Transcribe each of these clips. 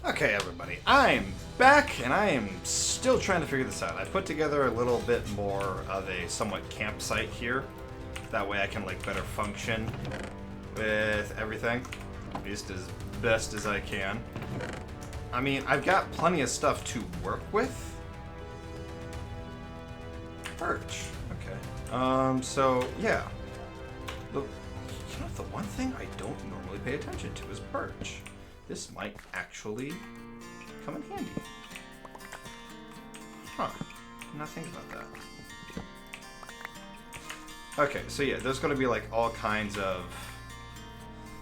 Okay, everybody, I'm back, and I am still trying to figure this out. I put together a little bit more of a somewhat campsite here. That way I can, like, better function with everything, at least as best as I can. I mean, I've got plenty of stuff to work with. Perch. Okay. So, yeah. You know, the one thing I don't normally pay attention to is perch. This might actually come in handy. Huh. Did not think about that. Okay, so yeah, there's going to be like all kinds of...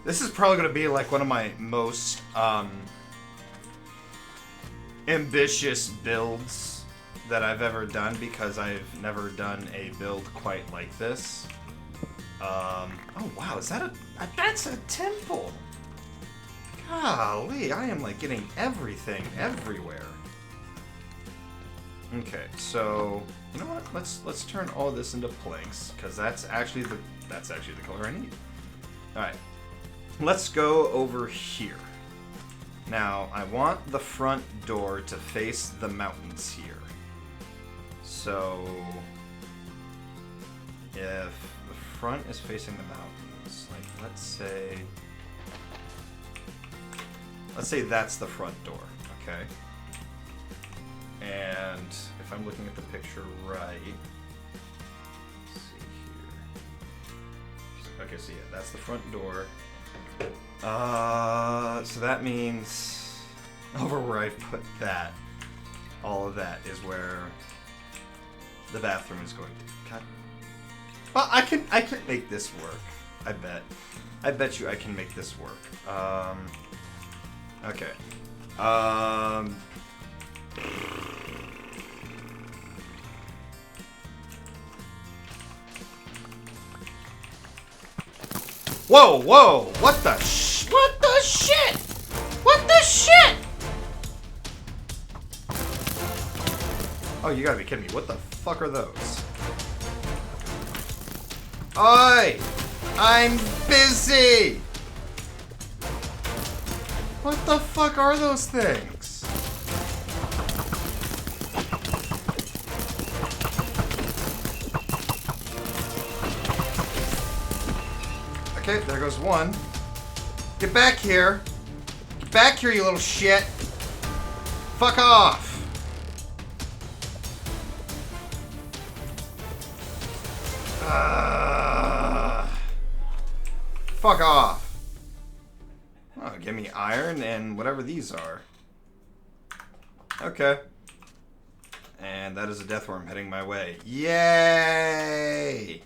This is probably going to be like one of my most ambitious builds that I've ever done, because I've never done a build quite like this. Oh wow, is that that's a temple! Golly, I am like getting everything everywhere. Okay, so you know what? Let's turn all this into planks, because that's actually the color I need. All right, let's go over here. Now I want the front door to face the mountains here. So if the front is facing the mountains, like let's say that's the front door, okay? And if I'm looking at the picture right, let's see here. Okay, so yeah, that's the front door. So that means over where I've put that, all of that is where the bathroom is going to cut. Well, I can make this work. I bet you I can make this work. Okay. Whoa, whoa! What the shit? What the shit? Oh, you gotta be kidding me. What the fuck are those? Oi! I'm busy! What the fuck are those things? Okay, there goes one. Get back here. Get back here, you little shit. Fuck off. Fuck off. Oh, give me iron and whatever these are. Okay. And that is a death worm heading my way. Yay!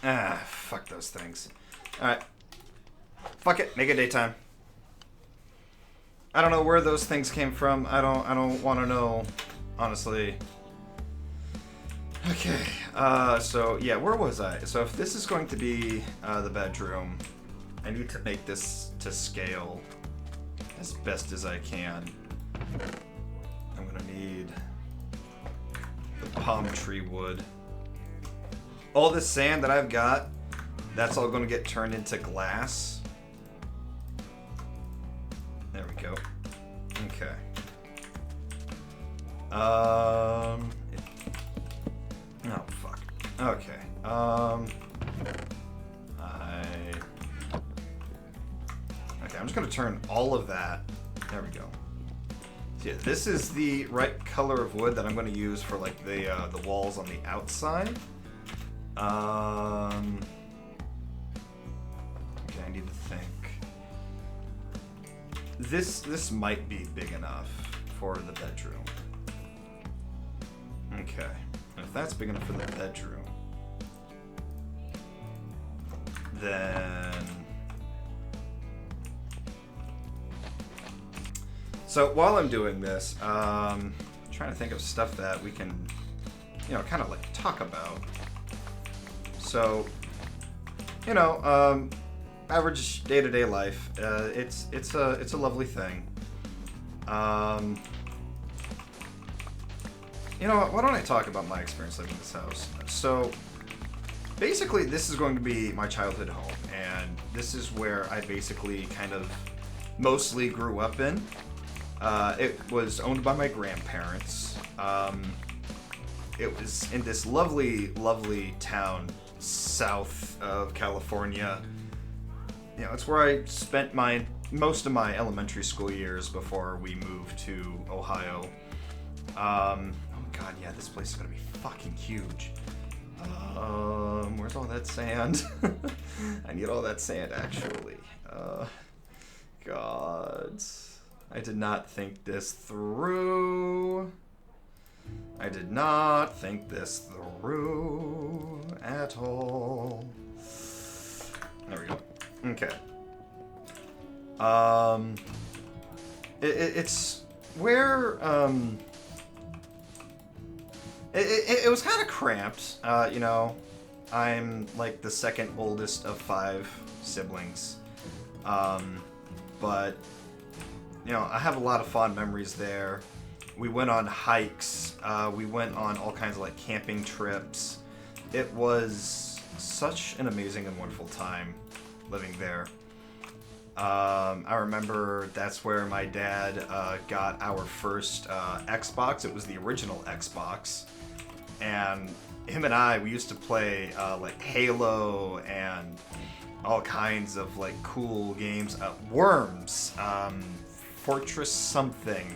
Ah, fuck those things. Alright. Fuck it, make it daytime. I don't know where those things came from. I don't want to know, honestly. Okay, so yeah, where was I? So if this is going to be the bedroom, I need to make this to scale as best as I can. I'm gonna need the palm tree wood. All this sand that I've got, that's all gonna get turned into glass. There we go. Okay. Oh, fuck. Okay. Okay, I'm just gonna turn all of that. There we go. So yeah, this is the right color of wood that I'm gonna use for like the walls on the outside. Okay, I need to think. This might be big enough for the bedroom. Okay. If that's big enough for the bedroom, then... So while I'm doing this, I'm trying to think of stuff that we can, you know, kind of like talk about. So, you know, average day-to-day life, it's a lovely thing. You know what? Why don't I talk about my experience living in this house? So, basically, this is going to be my childhood home, and this is where I basically kind of mostly grew up in. It was owned by my grandparents. It was in this lovely, lovely town south of California. You know, it's where I spent most of my elementary school years before we moved to Ohio. Oh god, yeah, this place is gonna be fucking huge. Where's all that sand? I need all that sand, actually. God. I did not think this through. I did not think this through at all. There we go. Okay. It's where, it was kind of cramped. You know, I'm like the second oldest of 5 siblings. But, you know, I have a lot of fond memories there. We went on hikes. We went on all kinds of like camping trips. It was such an amazing and wonderful time living there. I remember that's where my dad got our first Xbox. It was the original Xbox. And him and I, we used to play like Halo and all kinds of like cool games. Worms, Fortress something.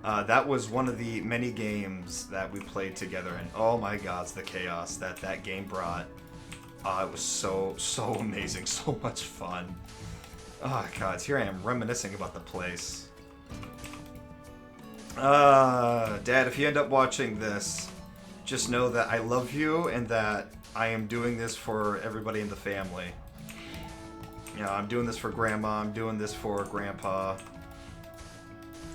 That was one of the many games that we played together, and oh my god, the chaos that game brought. It was so amazing, so much fun. Oh god, here I am reminiscing about the place. Dad, if you end up watching this, just know that I love you and that I am doing this for everybody in the family. You know, I'm doing this for Grandma, I'm doing this for Grandpa.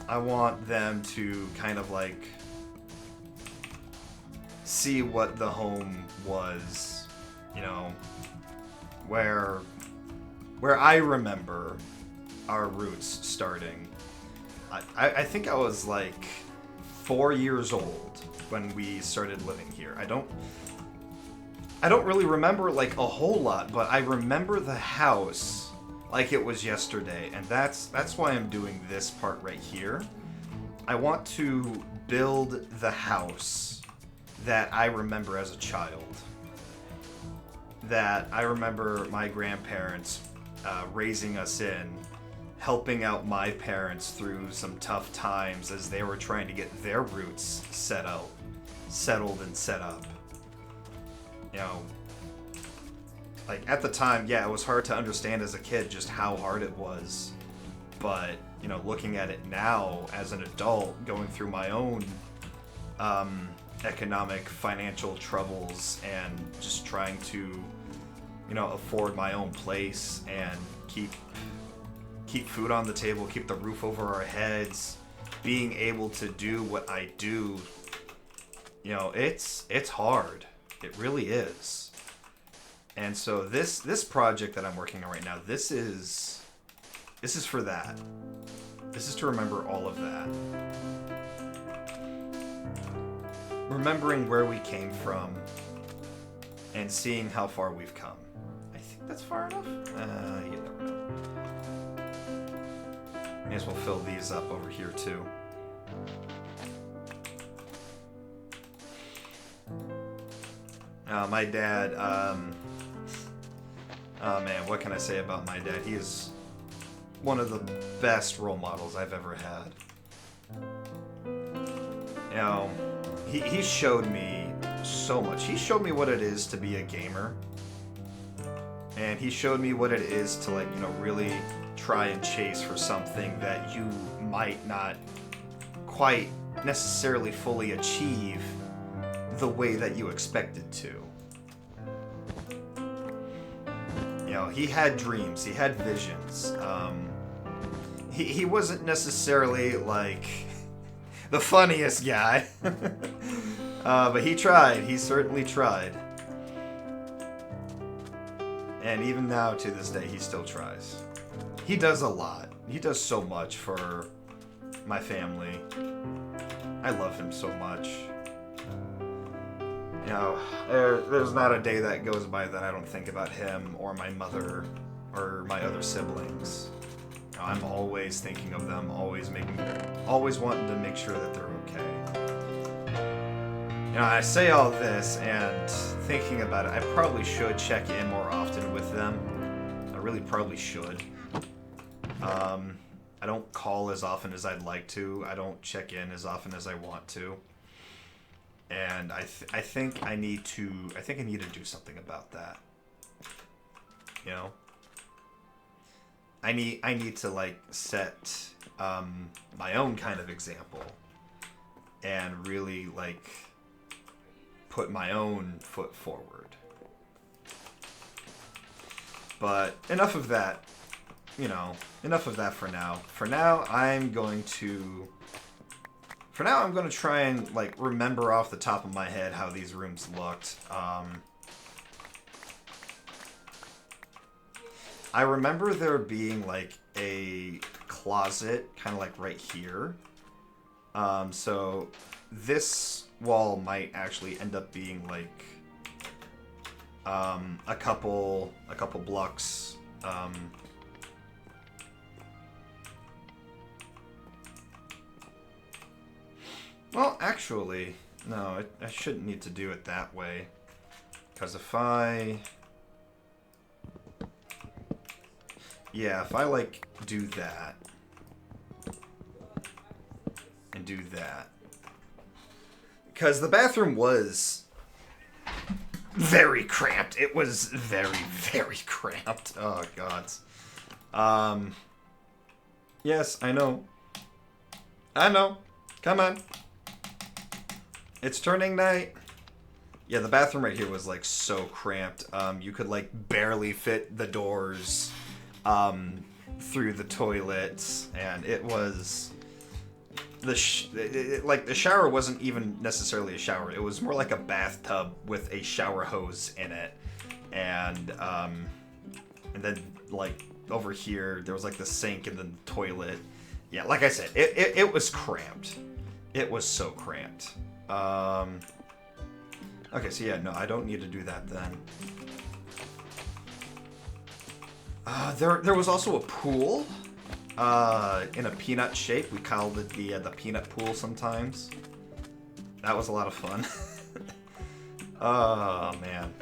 I want them to kind of like see what the home was, you know, where I remember our roots starting. I think I was like 4 years old when we started living here. I don't really remember like a whole lot, but I remember the house like it was yesterday, and that's why I'm doing this part right here. I want to build the house that I remember as a child. That I remember my grandparents raising us in, helping out my parents through some tough times as they were trying to get their roots settled and set up. You know, like at the time, yeah, it was hard to understand as a kid just how hard it was. But, you know, looking at it now as an adult, going through my own economic, financial troubles and just trying to, you know, afford my own place and keep food on the table, keep the roof over our heads, being able to do what I do, you know, it's hard. It really is. And so this project that I'm working on right now, this is for that. This is to remember all of that. Remembering where we came from and seeing how far we've come. I think that's far enough. You never know. May as well fill these up over here too. My dad, oh man, what can I say about my dad? He is one of the best role models I've ever had. You know, he showed me so much. He showed me what it is to be a gamer. And he showed me what it is to, like, you know, really try and chase for something that you might not quite necessarily fully achieve the way that you expected to. You know, he had dreams, he had visions. He wasn't necessarily like the funniest guy, but he tried. He certainly tried. And even now, to this day, he still tries. He does a lot. He does so much for my family. I love him so much. You know, there's not a day that goes by that I don't think about him or my mother or my other siblings. You know, I'm always thinking of them, always wanting to make sure that they're okay. You know, I say all this and thinking about it, I probably should check in more often with them. I really probably should. I don't call as often as I'd like to. I don't check in as often as I want to. And I think I need to do something about that. You know? I need to like set my own kind of example and really like put my own foot forward. But enough of that. You know, enough of that for now. For now, I'm going to try and, like, remember off the top of my head how these rooms looked. I remember there being, like, a closet kind of, like, right here. So this wall might actually end up being, like, a couple blocks, well, actually, no, I shouldn't need to do it that way. Because if I, like, do that, and do that. Because the bathroom was very cramped. It was very, very cramped. Oh, God. Yes, I know. Come on. It's turning night. Yeah, the bathroom right here was, like, so cramped. You could, like, barely fit the doors through the toilets, and it was... the shower wasn't even necessarily a shower. It was more like a bathtub with a shower hose in it. And then, like, over here, there was, like, the sink and the toilet. Yeah, like I said, it was cramped. It was so cramped. Okay, so yeah, no, I don't need to do that then. There was also a pool, in a peanut shape. We called it the peanut pool sometimes. That was a lot of fun. Oh, man.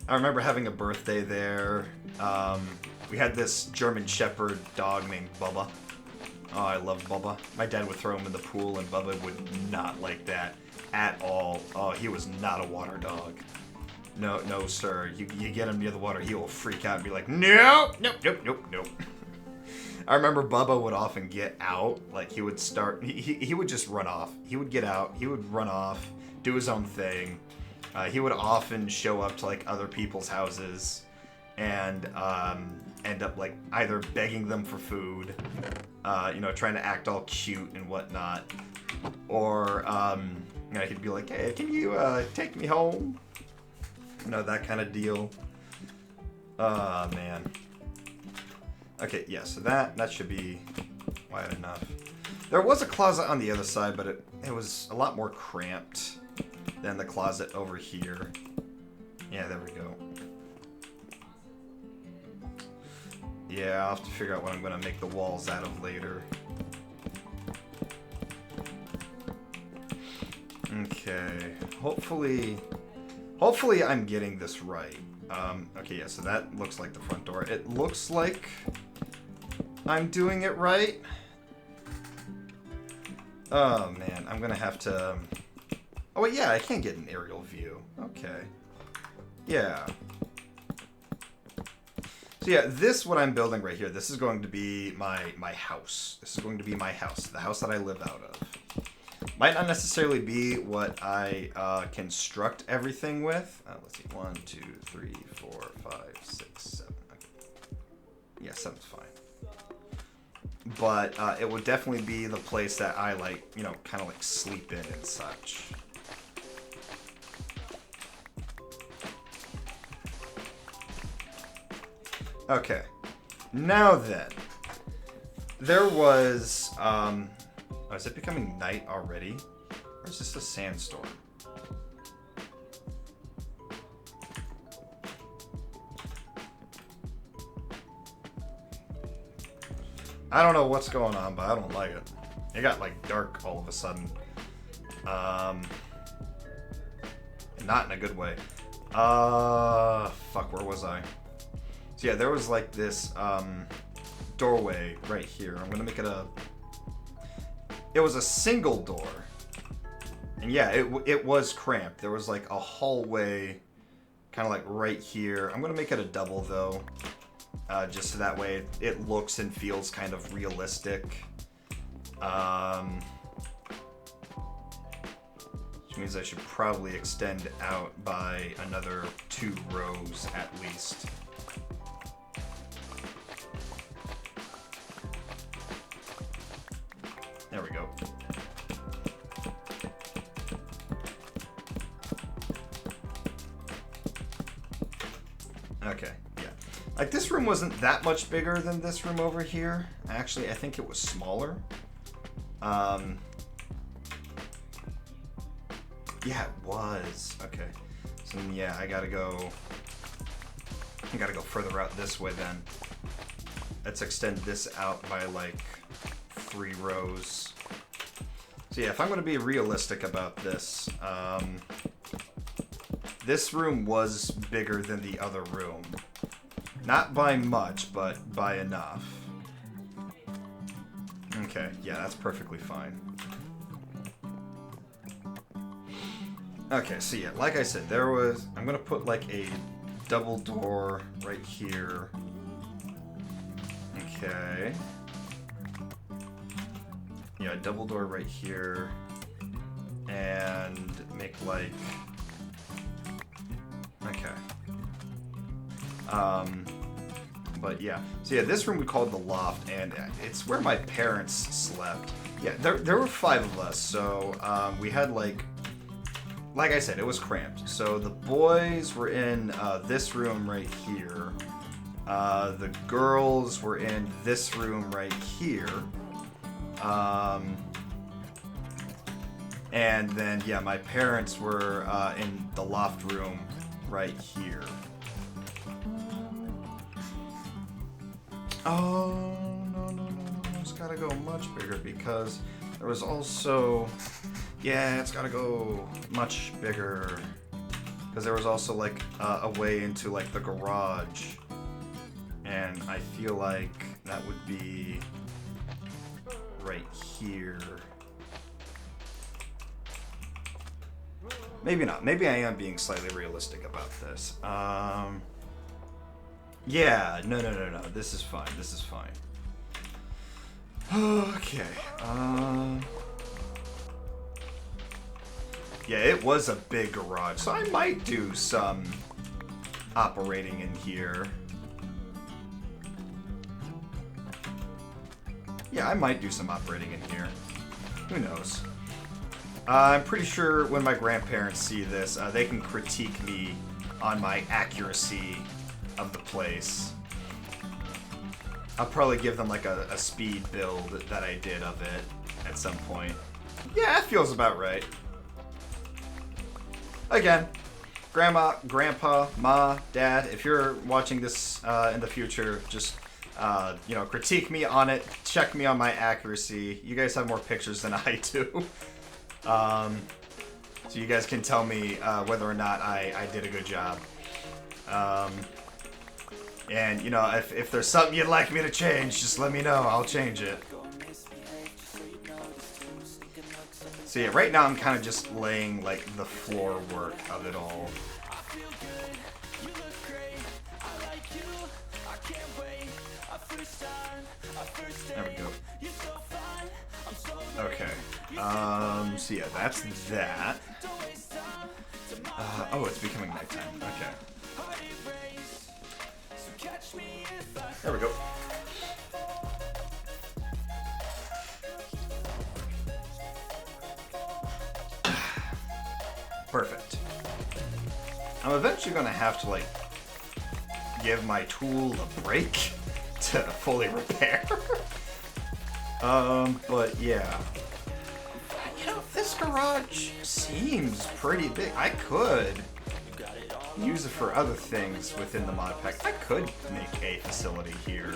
I remember having a birthday there. We had this German Shepherd dog named Bubba. Oh, I love Bubba. My dad would throw him in the pool, and Bubba would not like that at all. Oh, he was not a water dog. No, sir. You get him near the water, he will freak out and be like, nope. I remember Bubba would often get out. Like, he would start... He would just run off. He would get out. He would run off, do his own thing. He would often show up to, like, other people's houses and end up, like, either begging them for food, trying to act all cute and whatnot, or, he'd be like, hey, can you take me home? That kind of deal. Oh, man. Okay, yeah, so that should be wide enough. There was a closet on the other side, but it was a lot more cramped than the closet over here. Yeah, there we go. Yeah, I'll have to figure out what I'm going to make the walls out of later. Okay, hopefully I'm getting this right. Okay, yeah, so that looks like the front door. It looks like I'm doing it right. Oh, man, I'm going to have to... Oh, wait, yeah, I can get an aerial view. Okay. Yeah. So yeah, what I'm building right here, this is going to be my house. This is going to be my house, the house that I live out of. Might not necessarily be what I construct everything with. Let's see, 1, 2, 3, 4, 5, 6, 7. Okay. Yeah, 7's fine. But it would definitely be the place that I like, kind of like sleep in and such. Okay, now then, there was, is it becoming night already? Or is this a sandstorm? I don't know what's going on, but I don't like it. It got like dark all of a sudden. Not in a good way. Fuck, where was I? So yeah, there was like this doorway right here. I'm gonna make it it was a single door. And yeah, it was cramped. There was like a hallway kind of like right here. I'm gonna make it a double though. Just so that way it looks and feels kind of realistic. Which means I should probably extend out by another 2 rows at least. There we go. Okay, yeah. Like, this room wasn't that much bigger than this room over here. Actually, I think it was smaller. Yeah, it was. Okay. So, yeah, I gotta go further out this way then. Let's extend this out by, like, 3 rows. So, yeah, if I'm gonna be realistic about this, this room was bigger than the other room. Not by much, but by enough. Okay, yeah, that's perfectly fine. Okay, so yeah, like I said, I'm gonna put like a double door right here. Okay. Yeah, a double door right here. And make like... Okay. But yeah. So yeah, this room we called the loft, and it's where my parents slept. Yeah, there were 5 of us, so we had like I said, it was cramped. So the boys were in this room right here. The girls were in this room right here. And then, yeah, my parents were in the loft room right here. Oh, no. It's gotta go much bigger because there was also... Yeah, it's gotta go much bigger. Because there was also, like, a way into, like, the garage. And I feel like that would be right here. Maybe not. Maybe I am being slightly realistic about this. Yeah, no. This is fine. This is fine. Okay. Yeah, it was a big garage, so I might do some operating in here. Yeah, I might do some operating in here. Who knows? I'm pretty sure when my grandparents see this, they can critique me on my accuracy of the place. I'll probably give them like a speed build that I did of it at some point. Yeah, it feels about right. Again, Grandma, Grandpa, Ma, Dad, if you're watching this in the future, just, you know, critique me on it, check me on my accuracy. You guys have more pictures than I do. So you guys can tell me whether or not I did a good job. And, you know, if there's something you'd like me to change, just let me know. I'll change it. So yeah, right now I'm kind of just laying, like, the floor work of it all. There we go. Okay. So yeah, that's that. Oh, it's becoming nighttime. Okay. There we go. Perfect. I'm eventually gonna have to, like, give my tool a break to fully repair. But yeah. You know, this garage seems pretty big. I could use it for other things within the mod pack. I could make a facility here.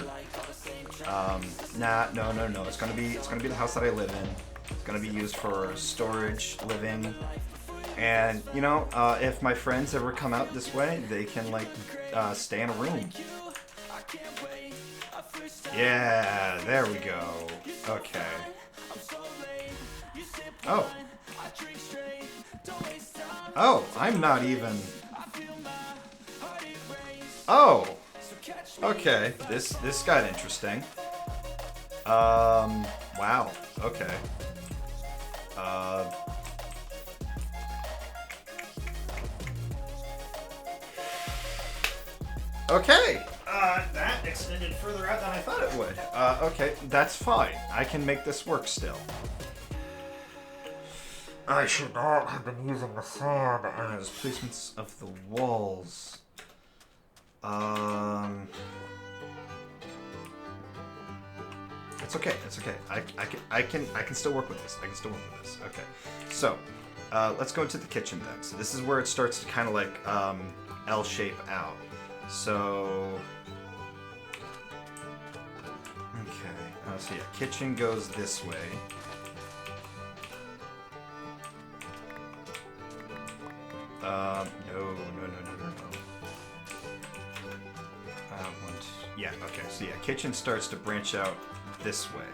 Nah, no. It's gonna be the house that I live in. It's gonna be used for storage, living, and you know, if my friends ever come out this way, they can like stay in a room. Yeah, there we go. Okay. Oh. Oh, I'm not even. Oh. Okay. This got interesting. Wow. Okay. Okay. That extended further out than I thought it would. Okay, that's fine. I can make this work still. I should not have been using the sand as placements of the walls. It's okay. It's okay. I can still work with this. Okay. So, let's go into the kitchen then. So this is where it starts to kind of like L shape out. So, okay. So yeah, kitchen goes this way. No. Yeah, okay, so yeah, kitchen starts to branch out this way.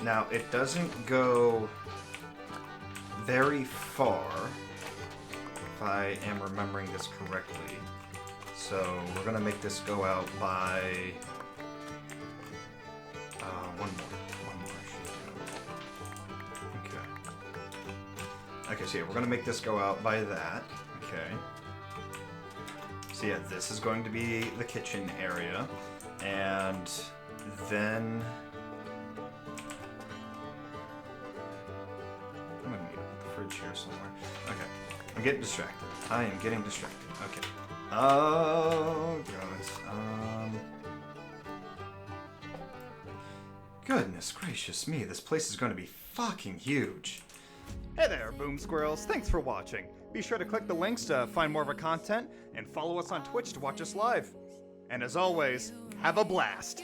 Now, it doesn't go very far, if I am remembering this correctly. So, we're gonna make this go out by... one more, I should do. Okay. Okay, so yeah, we're gonna make this go out by that. Okay. So yeah, this is going to be the kitchen area, and then I'm gonna need the fridge here somewhere. Okay, I'm getting distracted. I am getting distracted. Okay. Oh god. Goodness gracious me, this place is going to be fucking huge. Hey there, Boom Squirrels. Thanks for watching. Be sure to click the links to find more of our content and follow us on Twitch to watch us live. And as always, have a blast.